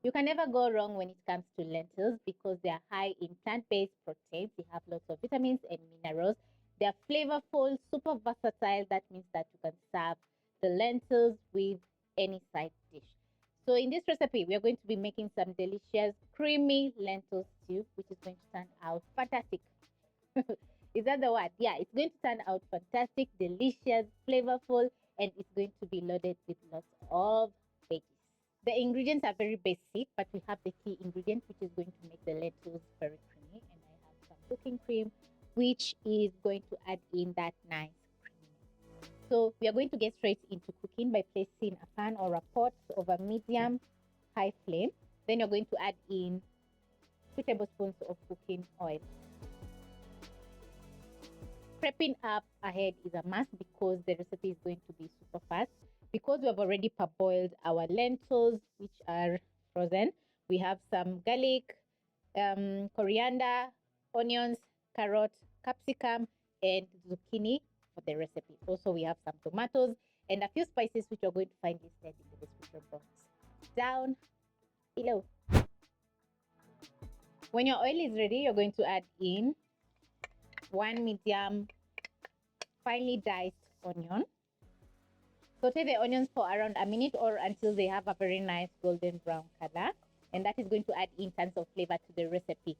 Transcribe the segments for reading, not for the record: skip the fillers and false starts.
You can never go wrong when it comes to lentils because they are high in plant-based proteins. They have lots of vitamins and minerals. They are flavorful, super versatile. That means that you can serve the lentils with any side dish. So in this recipe, we are going to be making some delicious creamy lentil stew, which is going to turn out fantastic. Is that the word? Yeah, it's going to turn out fantastic, delicious, flavorful, and it's going to be loaded with lots of veggies. The ingredients are very basic, but we have the key ingredient, which is going to make the lentils very creamy. And I have some cooking cream, which is going to add in that nice creaminess. So we are going to get straight into cooking by placing a pan or a pot over medium-high flame. Then you're going to add in 2 tablespoons of cooking oil. Prepping up ahead is a must because the recipe is going to be super fast. Because we have already parboiled our lentils, which are frozen, we have some garlic, coriander, onions, carrot, capsicum, and zucchini for the recipe. Also, we have some tomatoes and a few spices which you're going to find listed in the description box down below. When your oil is ready, you're going to add in 1 medium finely diced onion. Saute the onions for around a minute or until they have a very nice golden brown color, and that is going to add in tons of flavor to the recipe.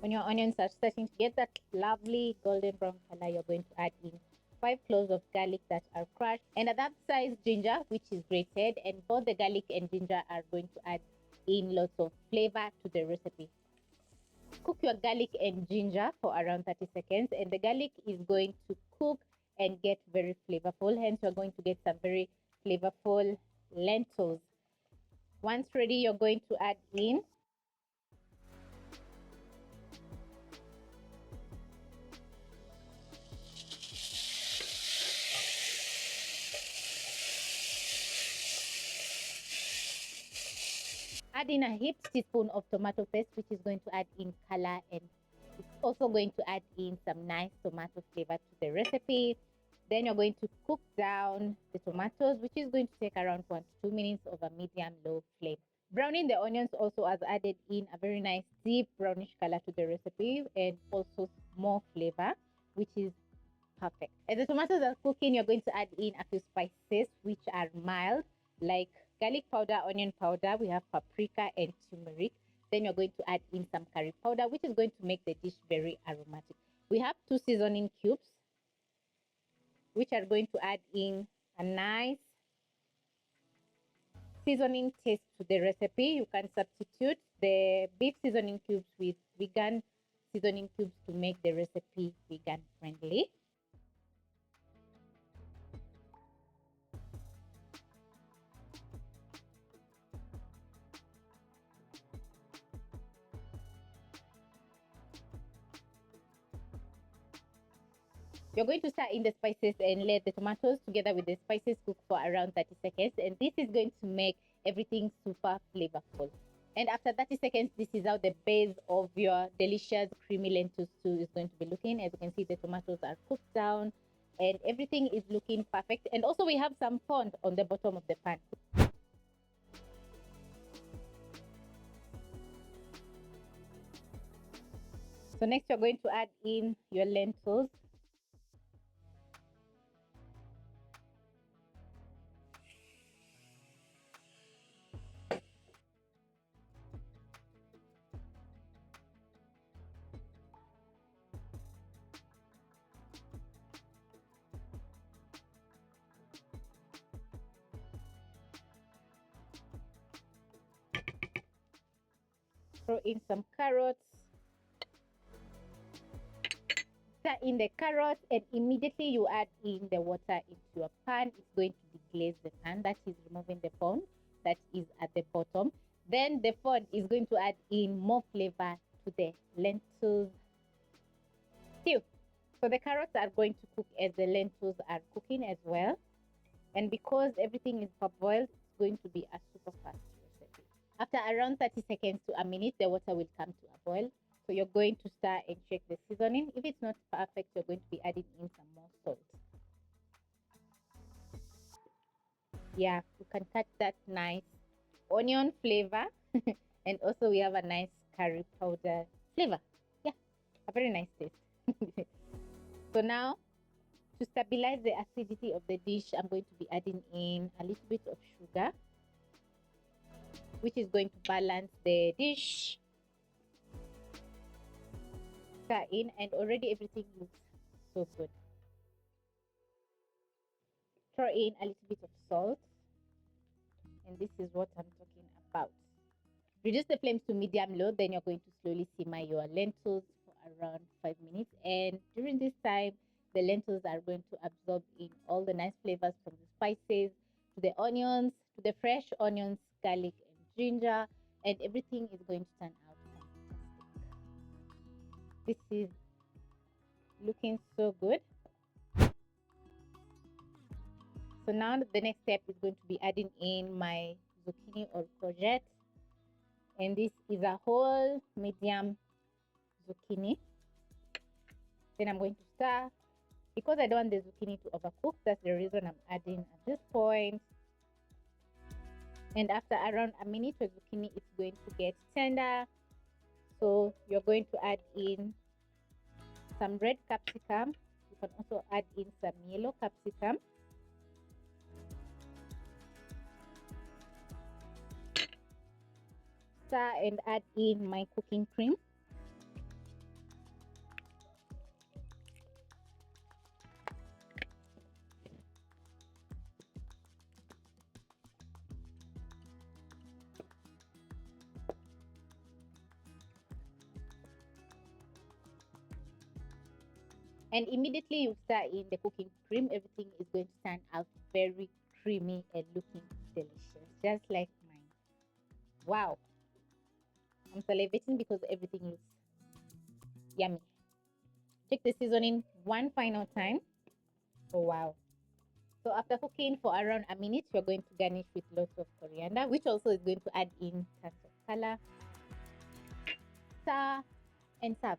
When your onions are starting to get that lovely golden brown color, you're going to add in 5 cloves of garlic that are crushed and a that-sized ginger, which is grated, and both the garlic and ginger are going to add in lots of flavor to the recipe. Cook your garlic and ginger for around 30 seconds, and the garlic is going to cook and get very flavorful. Hence, you're going to get some very flavorful lentils. Once ready, you're going to add in a heaped teaspoon of tomato paste, which is going to add in color, and it's also going to add in some nice tomato flavor to the recipe. Then you're going to cook down the tomatoes, which is going to take around 1 to 2 minutes over medium-low flame. Browning the onions also has added in a very nice deep brownish color to the recipe and also more flavor, which is perfect. As the tomatoes are cooking, you're going to add in a few spices which are mild, like garlic powder, onion powder. We have paprika and turmeric. Then you're going to add in some curry powder, which is going to make the dish very aromatic. We have 2 seasoning cubes, which are going to add in a nice seasoning taste to the recipe. You can substitute the beef seasoning cubes with vegan seasoning cubes to make the recipe vegan friendly. You're going to stir in the spices and let the tomatoes together with the spices cook for around 30 seconds. And this is going to make everything super flavorful. And after 30 seconds, this is how the base of your delicious creamy lentil stew is going to be looking. As you can see, the tomatoes are cooked down and everything is looking perfect. And also we have some fond on the bottom of the pan. So next you're going to add in your lentils. Throw in some carrots. Stir in the carrots and immediately you add in the water into your pan. It's going to deglaze the pan. That is removing the bone that is at the bottom. Then the fond is going to add in more flavor to the lentils stew. So the carrots are going to cook as the lentils are cooking as well. And because everything is parboiled, it's going to be a super fast recipe. After around 30 seconds to a minute, the water will come to a boil. So you're going to stir and check the seasoning. If it's not perfect, you're going to be adding in some more salt. Yeah, you can catch that nice onion flavor and also we have a nice curry powder flavor. Yeah, a very nice taste. So now, to stabilize the acidity of the dish, I'm going to be adding in a little bit of sugar, which is going to balance the dish. Stir in, and already everything looks so good. Throw in a little bit of salt, and this is what I'm talking about. Reduce the flames to medium low, then you're going to slowly simmer your lentils for around 5 minutes. And during this time, the lentils are going to absorb in all the nice flavors from the spices to the onions, to the fresh onions, garlic, and ginger, and everything is going to turn out fantastic. This is looking so good. So now the next step is going to be adding in my zucchini or courgette, and this is a whole medium zucchini. Then I'm going to stir. Because I don't want the zucchini to overcook, that's the reason I'm adding at this point. And after around a minute, the zucchini is going to get tender. So you're going to add in some red capsicum. You can also add in some yellow capsicum. Stir and add in my cooking cream. And immediately you stir in the cooking cream, everything is going to turn out very creamy and looking delicious, just like mine. Wow, I'm salivating because everything looks yummy. Check the seasoning one final time. Oh wow. So after cooking for around a minute, you're going to garnish with lots of coriander, which also is going to add in tons of color. Stir and serve.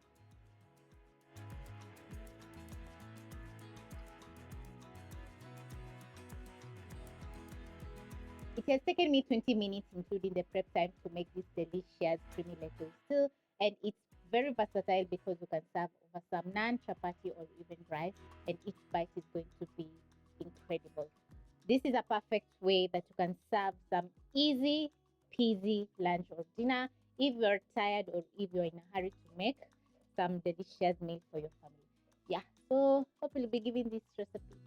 It has taken me 20 minutes, including the prep time, to make this delicious creamy lentil stew, and it's very versatile because you can serve over some naan, chapati, or even rice, and each bite is going to be incredible. This is a perfect way that you can serve some easy peasy lunch or dinner if you're tired or if you're in a hurry to make some delicious meal for your family. Yeah, so hope you'll be giving this recipe